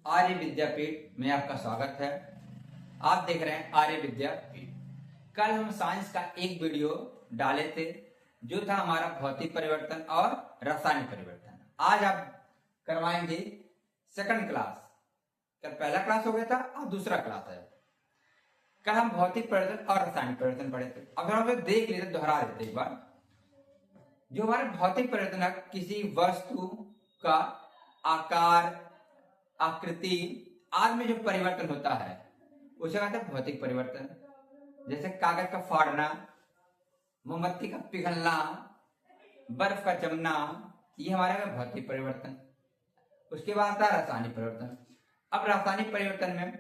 आर्य विद्यापीठ में आपका स्वागत है। आप देख रहे हैं आर्य विद्यापीठ। कल हम साइंस का एक वीडियो डाले थे जो था हमारा भौतिक परिवर्तन और रासायनिक परिवर्तन। आज आप करवाएंगे सेकंड क्लास। कल पहला क्लास हो गया था और दूसरा क्लास है। कल हम भौतिक परिवर्तन और रासायनिक परिवर्तन पढ़े थे। अगर हम लोग देख लेते दोहरा देते एक बार। जो हमारे भौतिक परिवर्तन है, किसी वस्तु का आकार, आकृति आदि में जो परिवर्तन होता है उसे कहते हैं भौतिक परिवर्तन। जैसे कागज का फाड़ना, मोमबत्ती का पिघलना, बर्फ का जमना, ये हमारे भौतिक परिवर्तन। उसके बाद आता है रासायनिक परिवर्तन। अब रासायनिक परिवर्तन में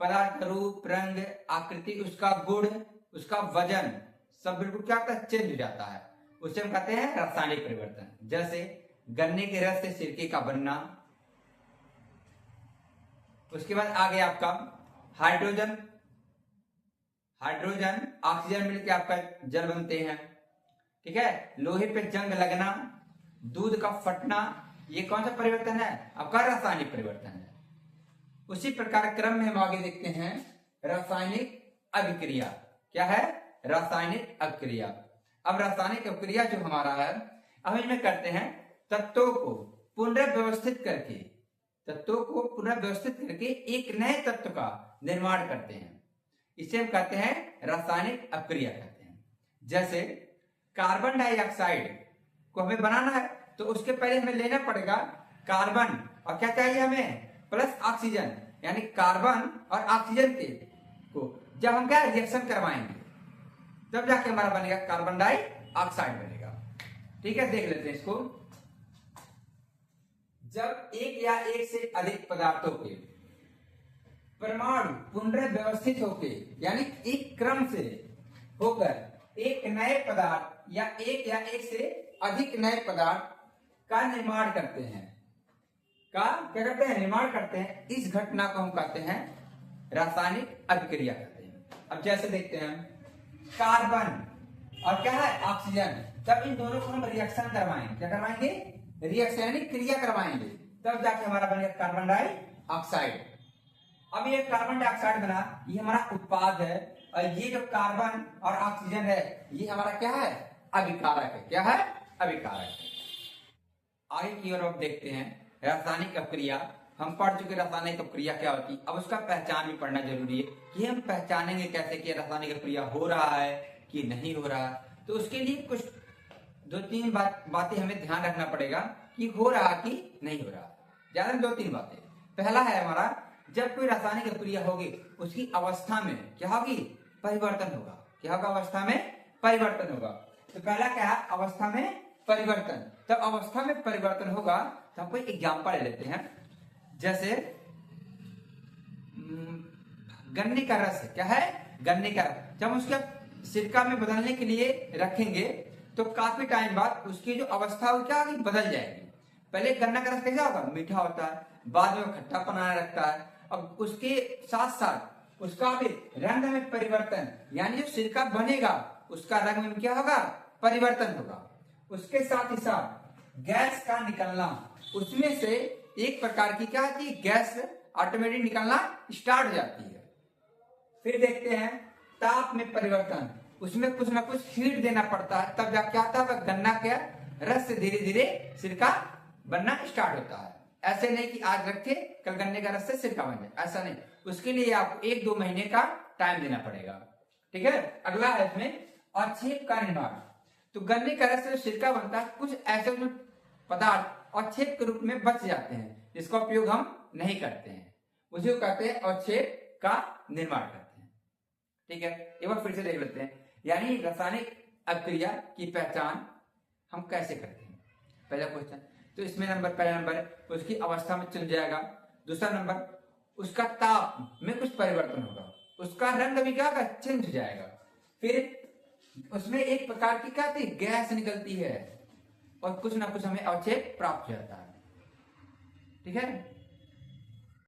पदार्थ का रूप, रंग, आकृति, उसका गुण, उसका वजन सब बिल्कुल क्या होता है, चेंज हो जाता है। उसे हम कहते हैं रासायनिक परिवर्तन। जैसे गन्ने के रस से सिरके का बनना। उसके बाद आगे आपका हाइड्रोजन ऑक्सीजन मिलकर आपका जल बनते हैं। ठीक है। लोहे पे जंग लगना, दूध का फटना, ये कौन सा परिवर्तन है? आपका रासायनिक परिवर्तन है। उसी प्रकार क्रम में हम आगे देखते हैं रासायनिक अभिक्रिया। क्या है? रासायनिक अभिक्रिया। अब रासायनिक अभिक्रिया जो हमारा है, अब इसमें करते हैं तत्वों को पुनर्व्यवस्थित करके एक नए तत्व का निर्माण करते हैं। इसे हम कहते हैं रासायनिक अभिक्रिया कहते हैं। जैसे कार्बन डाइऑक्साइड को हमें बनाना है तो उसके पहले हमें लेना पड़ेगा कार्बन, और क्या चाहिए हमें? प्लस ऑक्सीजन, यानी कार्बन और ऑक्सीजन के को जब हम क्या रिएक्शन करवाएंगे तब जाके हमारा बनेगा कार्बन डाइऑक्साइड बनेगा। ठीक है, देख लेते हैं इसको। जब एक या एक से अधिक पदार्थों के परमाणु पुनर्व्यवस्थित होके, यानी एक क्रम से होकर एक नए पदार्थ या एक से अधिक नए पदार्थ का निर्माण करते हैं, निर्माण करते हैं, इस घटना को हम कहते हैं रासायनिक अभिक्रिया कहते हैं। अब जैसे देखते हैं कार्बन और क्या है ऑक्सीजन, तब इन दोनों को हम रिएक्शन करवाएंगे। क्या करवाएंगे? रिएक्शन यानी क्रिया करवाएंगे, तब जाके हमारा बनेगा कार्बन डाइऑक्साइड। अब ये कार्बन डाइऑक्साइड बना, ये हमारा उत्पाद है, और ये जो कार्बन और ऑक्सीजन है ये हमारा क्या है? अभिकारक है। क्या है? अभिकारक। आगे की ओर अब देखते हैं रासायनिक अभिक्रिया। हम पढ़ चुके रासायनिक अभिक्रिया क्या होती है। अब उसका पहचान भी पढ़ना जरूरी है कि हम पहचानेंगे कैसे कि रासायनिक अभिक्रिया हो रहा है कि नहीं हो रहा है। तो उसके लिए कुछ दो तीन बातें हमें ध्यान रखना पड़ेगा कि हो रहा कि नहीं हो रहा। ज्यादा दो तीन बातें। पहला है हमारा, जब कोई रासायनिक अभिक्रिया होगी उसकी अवस्था में क्या होगी? परिवर्तन होगा। क्या होगा? अवस्था में परिवर्तन होगा। तो पहला क्या है? अवस्था में परिवर्तन। तब अवस्था में परिवर्तन होगा तो हम कोई एग्जाम्पल ले लेते हैं। जैसे गन्ने का रस है। क्या है? गन्ने का रस जब उसके सिरका में बदलने के लिए रखेंगे तो काफी टाइम बाद उसकी जो अवस्था हो क्या होगी? बदल जाएगी। पहले गन्ना का रस कैसा होगा? मीठा होता है, बाद में खट्टा बनाने लगता है। अब उसके साथ साथ उसका भी रंग में परिवर्तन, यानी जो सिरका बनेगा उसका रंग में क्या होगा? परिवर्तन होगा। उसके साथ ही साथ गैस का निकलना, उसमें से एक प्रकार की क्या होती है? गैस ऑटोमेटिक निकलना स्टार्ट हो जाती है। फिर देखते हैं ताप में परिवर्तन, उसमें कुछ ना कुछ हीट देना पड़ता है, तब जाके क्या होता है? गन्ना के रस से धीरे धीरे सिरका बनना स्टार्ट होता है। ऐसे नहीं कि आज रखे कल गन्ने का रस से सिरका बन जाए, ऐसा नहीं। उसके लिए आपको 1-2 महीने का टाइम देना पड़ेगा। ठीक है। अगला है इसमें अवक्षेप का निर्माण। तो गन्ने का रस से सिरका बनता है, कुछ ऐसे पदार्थ अवक्षेप के रूप में बच जाते हैं जिसका उपयोग हम नहीं करते हैं, उसी को कहते हैं अवक्षेप का निर्माण करते हैं। ठीक है, एक बार फिर से देख लेते हैं। यानी रासायनिक अभिक्रिया की पहचान हम कैसे करते हैं। पहला क्वेश्चन तो इसमें पहला नंबर उसकी अवस्था में चल जाएगा। दूसरा नंबर उसका ताप में कुछ परिवर्तन होगा, उसका रंग भी क्या होगा? चेंज हो जाएगा। फिर उसमें एक प्रकार की क्या थी? गैस निकलती है, और कुछ ना कुछ हमें अवक्षेप प्राप्त हो जाता है। ठीक है।